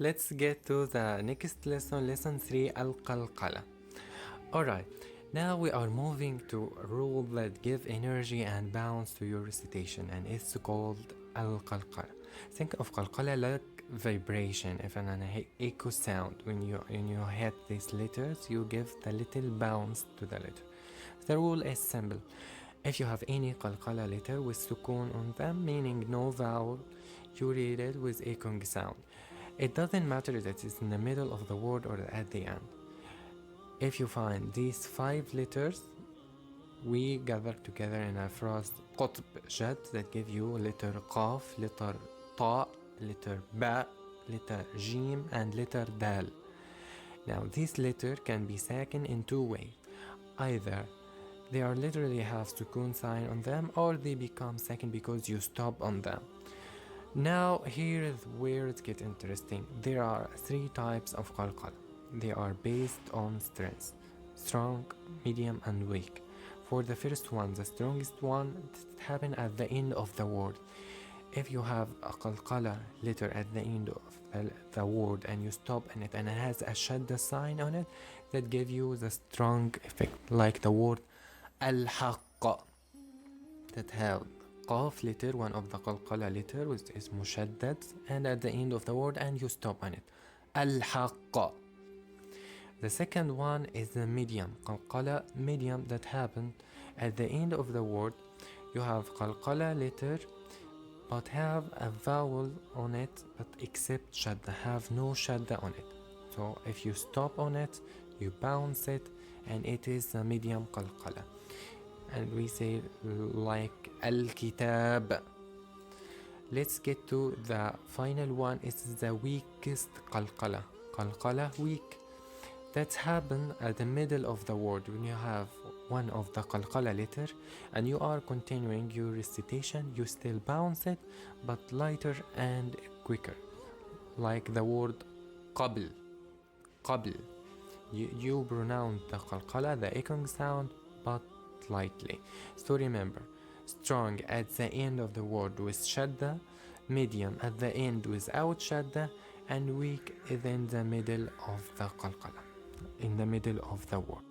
Let's get to the next lesson, lesson 3, al-Qalqalah. Alright, now we are moving to a rule that give energy and bounce to your recitation, and it's called al-Qalqalah. Think of Qalqalah like vibration, if an echo sound. When you hit these letters, you give the little bounce to the letter. The rule is simple. If you have any Qalqalah letter with sukoon on them, meaning no vowel, you read it with echoing sound. It doesn't matter that it's in the middle of the word or at the end. If you find these 5 letters, we gather together in a phrase قطب جد that give you letter قاف, letter طاء, letter باء, letter جيم, and letter دال. Now this letter can be sakin in 2 ways. Either they are literally have sukoon sign on them, or they become sakin because you stop on them. Now here is where it gets interesting. There are 3 types of qalqalah. They are based on strength: strong, medium, and weak. For the first one, the strongest one, it happens at the end of the word. If you have a qalqalah letter at the end of the word and you stop in it and it has a shadda sign on it, that give you the strong effect, like the word al-haqqa that have qaf letter, one of the qalqalah letter, which is mushaddad, and at the end of the word and you stop on it, al-haqqa. The second one is the medium, qalqalah medium, that happen at the end of the word. You have qalqalah letter but have a vowel on it, but except shadda, have no shadda on it. So if you stop on it, you bounce it, and it is a medium qalqalah. And we say like al-kitab. Let's get to the final one. It's the weakest qalqalah, qalqalah weak. That's happen at the middle of the word when you have one of the qalqalah letter and you are continuing your recitation. You still bounce it, but lighter and quicker, like the word qabl. Qabl. You pronounce the qalqalah, the echoing sound, but lightly. So remember, strong at the end of the word with shadda, medium at the end without shadda, and weak is in the middle of the qalqalah, in the middle of the word.